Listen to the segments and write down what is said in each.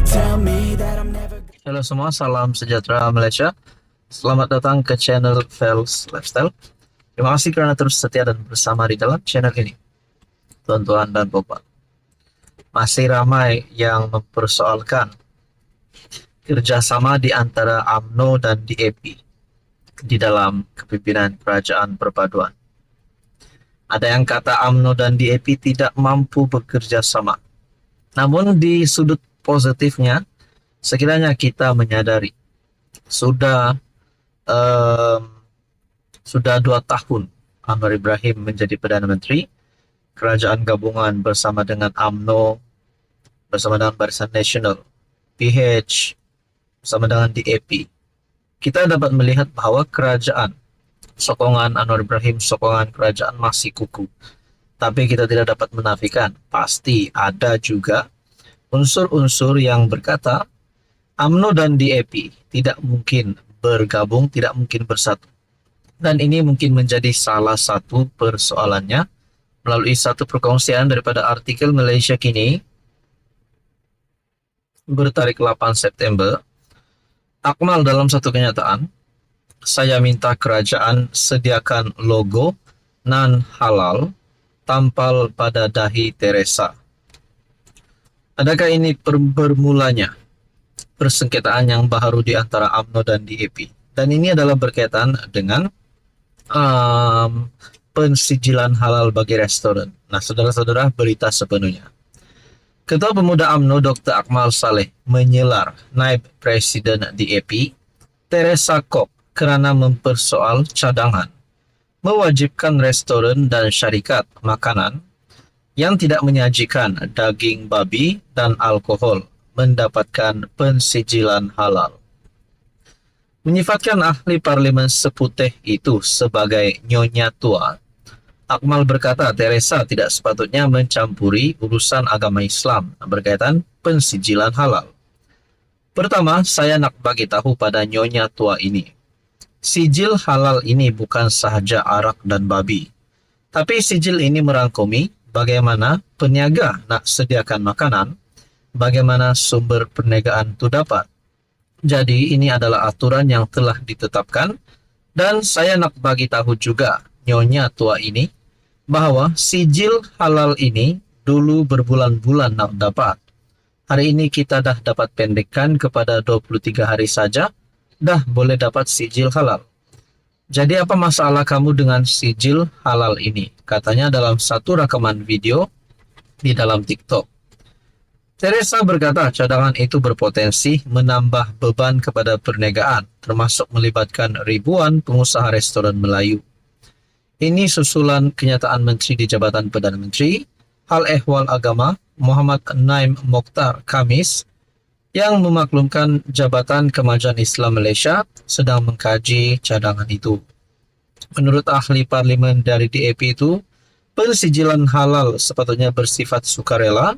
tell me that I'm never. Halo semua, salam sejahtera Malaysia. Selamat datang ke channel Fels Lifestyle. Terima kasih karena terus setia dan bersama di dalam channel ini. Tuan-tuan dan bapak, masih ramai yang mempersoalkan kerjasama di antara UMNO dan DAP di dalam kepimpinan kerajaan perpaduan. Ada yang kata UMNO dan DAP tidak mampu bekerja sama. Namun di sudut positifnya, sekiranya kita menyadari sudah 2 tahun Anwar Ibrahim menjadi Perdana Menteri, kerajaan gabungan bersama dengan UMNO, bersama dengan Barisan Nasional, PH, bersama dengan DAP, kita dapat melihat bahwa kerajaan, sokongan Anwar Ibrahim, sokongan kerajaan masih kukuh. Tapi kita tidak dapat menafikan, pasti ada juga unsur-unsur yang berkata UMNO dan DAP tidak mungkin bergabung, tidak mungkin bersatu. Dan ini mungkin menjadi salah satu persoalannya melalui satu perkongsian daripada artikel Malaysia Kini bertarik 8 September. Akmal dalam satu kenyataan, saya minta kerajaan sediakan logo non halal tampal pada dahi Teresa. Adakah ini bermulanya persengketaan yang baru di antara UMNO dan DAP? Dan ini adalah berkaitan dengan pensijilan halal bagi restoran. Nah, saudara-saudara, berita sepenuhnya. Ketua Pemuda UMNO Dr. Akmal Saleh menyelar naib Presiden DAP Teresa Kok kerana mempersoal cadangan mewajibkan restoran dan syarikat makanan yang tidak menyajikan daging babi dan alkohol mendapatkan pensijilan halal. Menyifatkan ahli parlimen seputih itu sebagai nyonya tua, Akmal berkata Teresa tidak sepatutnya mencampuri urusan agama Islam berkaitan pensijilan halal. Pertama, saya nak bagi tahu pada nyonya tua ini, sijil halal ini bukan sahaja arak dan babi, tapi sijil ini merangkumi bagaimana peniaga nak sediakan makanan, bagaimana sumber perniagaan itu dapat. Jadi ini adalah aturan yang telah ditetapkan, dan saya nak bagi tahu juga nyonya tua ini bahwa sijil halal ini dulu berbulan-bulan nak dapat. Hari ini kita dah dapat pendekkan kepada 23 hari saja, dah boleh dapat sijil halal. Jadi apa masalah kamu dengan sijil halal ini? Katanya dalam satu rekaman video di dalam TikTok. Teresa berkata cadangan itu berpotensi menambah beban kepada perniagaan, termasuk melibatkan ribuan pengusaha restoran Melayu. Ini susulan kenyataan Menteri di Jabatan Perdana Menteri, Hal Ehwal Agama, Muhammad Naim Mokhtar Khamis, yang memaklumkan Jabatan Kemajuan Islam Malaysia sedang mengkaji cadangan itu. Menurut ahli parlimen dari DAP itu, pensijilan halal sepatutnya bersifat sukarela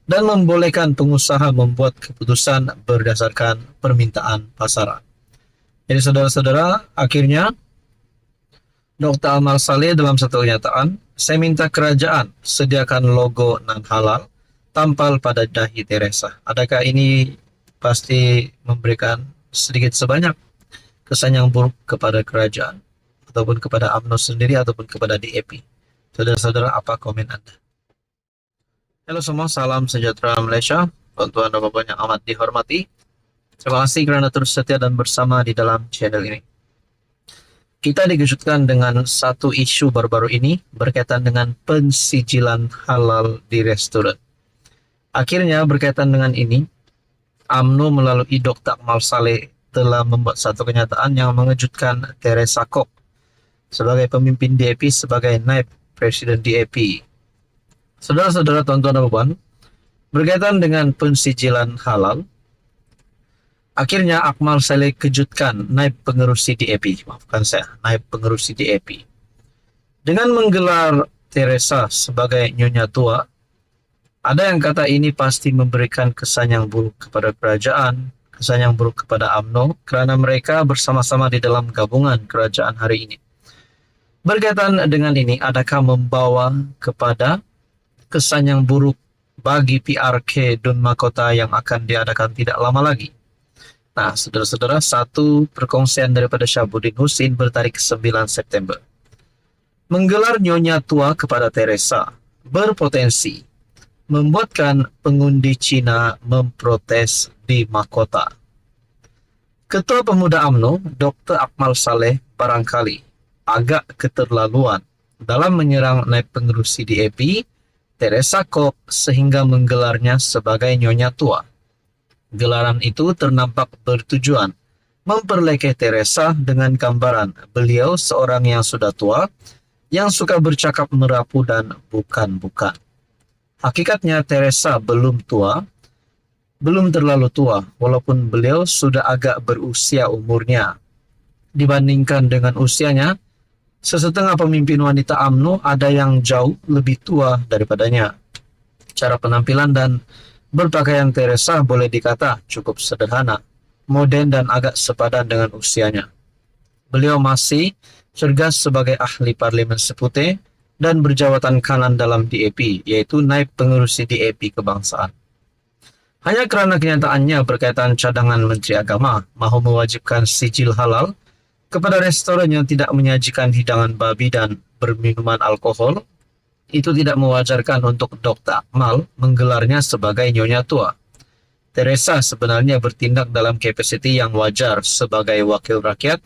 dan membolehkan pengusaha membuat keputusan berdasarkan permintaan pasaran. Jadi saudara-saudara, akhirnya Dr. Akmal Saleh dalam satu kenyataan, saya minta kerajaan sediakan logo non halal tampal pada dahi Teresa. Adakah ini pasti memberikan sedikit sebanyak kesan yang buruk kepada kerajaan ataupun kepada UMNO sendiri ataupun kepada DAP? Saudara-saudara, apa komen Anda? Halo semua, salam sejahtera Malaysia, tuan-tuan dan bapak yang amat dihormati. Terima kasih kerana terus setia dan bersama di dalam channel ini. Kita dikejutkan dengan satu isu baru-baru ini berkaitan dengan pensijilan halal di restoran. Akhirnya berkaitan dengan ini, UMNO melalui Dr. Akmal Saleh telah membuat satu kenyataan yang mengejutkan Teresa Kok sebagai pemimpin DAP, sebagai naib Presiden DAP. Saudara-saudara, tuan-tuan dan puan, berkaitan dengan pensijilan halal, akhirnya Akmal Saleh kejutkan naib pengerusi DAP, naib pengerusi DAP. Dengan menggelar Teresa sebagai nyonya tua, ada yang kata ini pasti memberikan kesan yang buruk kepada kerajaan, kesan yang buruk kepada UMNO, kerana mereka bersama-sama di dalam gabungan kerajaan hari ini. Berkaitan dengan ini, adakah membawa kepada kesan yang buruk bagi PRK Dun Mahkota yang akan diadakan tidak lama lagi. Nah, saudara-saudara, satu perkongsian daripada Syahabuddin Husin bertarik 9 September. Menggelar Nyonya Tua kepada Teresa berpotensi membuatkan pengundi Cina memprotes di mahkota. Ketua Pemuda UMNO, Dr. Akmal Saleh, barangkali agak keterlaluan dalam menyerang naib pengerusi DAP, Teresa Kok, sehingga menggelarnya sebagai Nyonya Tua. Gelaran itu ternampak bertujuan memperlekeh Teresa dengan gambaran beliau seorang yang sudah tua, yang suka bercakap merapu dan bukan-bukan. Hakikatnya Teresa belum tua, belum terlalu tua, walaupun beliau sudah agak berusia umurnya. Dibandingkan dengan usianya, sesetengah pemimpin wanita UMNO ada yang jauh lebih tua daripadanya. Cara penampilan dan berpakaian Teresa boleh dikata cukup sederhana, modern dan agak sepadan dengan usianya. Beliau masih cergas sebagai ahli parlemen Seputeh dan berjawatan kanan dalam DAP, yaitu naib pengerusi DAP kebangsaan. Hanya kerana kenyataannya berkaitan cadangan Menteri Agama mahu mewajibkan sijil halal kepada restoran yang tidak menyajikan hidangan babi dan berminuman alkohol, itu tidak mewajarkan untuk Dr. Akmal menggelarnya sebagai Nyonya Tua. Teresa sebenarnya bertindak dalam kapasiti yang wajar sebagai wakil rakyat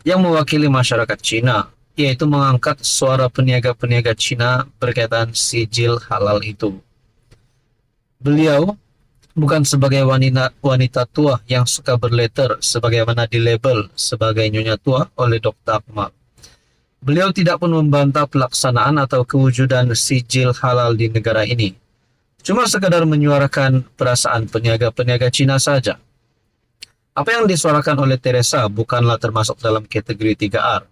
yang mewakili masyarakat Cina, yaitu mengangkat suara peniaga-peniaga Cina berkaitan sijil halal itu. Beliau bukan sebagai wanita tua yang suka berletter sebagaimana dilabel sebagai Nyonya Tua oleh Dr. Akmal. Beliau tidak pun membantah pelaksanaan atau kewujudan sijil halal di negara ini. Cuma sekadar menyuarakan perasaan peniaga-peniaga Cina saja. Apa yang disuarakan oleh Teresa bukanlah termasuk dalam kategori 3R.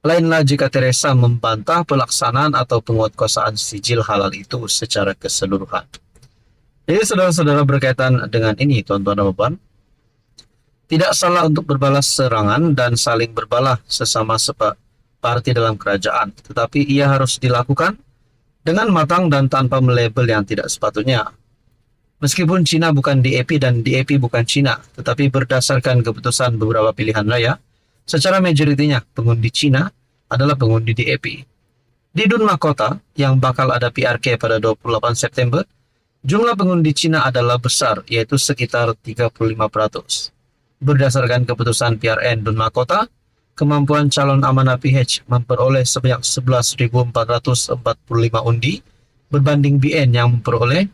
Lainlah jika Teresa membantah pelaksanaan atau penguatkuasaan sijil halal itu secara keseluruhan. Jadi saudara-saudara, berkaitan dengan ini, tuan-tuan dan puan, tidak salah untuk berbalas serangan dan saling berbalah sesama separti dalam kerajaan, tetapi ia harus dilakukan dengan matang dan tanpa melabel yang tidak sepatutnya. Meskipun Cina bukan DAP dan DAP bukan Cina, tetapi berdasarkan keputusan beberapa pilihan raya, secara majoritinya pengundi Cina adalah pengundi DAP. Di Dun Mahkota yang bakal ada PRK pada 28 September, jumlah pengundi Cina adalah besar, yaitu sekitar 35%. Berdasarkan keputusan PRN Dun Mahkota, kemampuan calon amanah PH memperoleh sebanyak 11.445 undi, berbanding BN yang memperoleh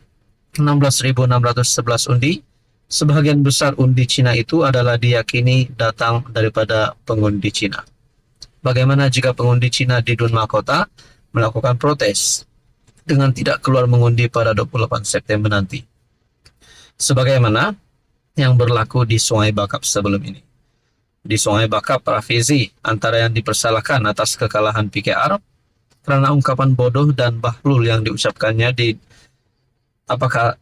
16.611 undi. Sebagian besar undi Cina itu adalah diyakini datang daripada pengundi Cina. Bagaimana jika pengundi Cina di Dun Mahkota melakukan protes dengan tidak keluar mengundi pada 28 September nanti, sebagaimana yang berlaku di Sungai Bakap sebelum ini? Di Sungai Bakap, Rafizi antara yang dipersalahkan atas kekalahan PKR karena ungkapan bodoh dan bahlul yang diucapkannya di apakah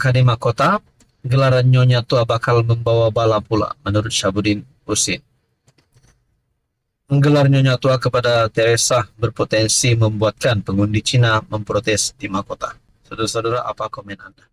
di mahkota, gelaran Nyonya Tua bakal membawa bala pula menurut Syahabuddin Husin. Menggelar Nyonya Tua kepada Teresa berpotensi membuatkan pengundi Cina memprotes di mahkota. Saudara-saudara, apa komen Anda?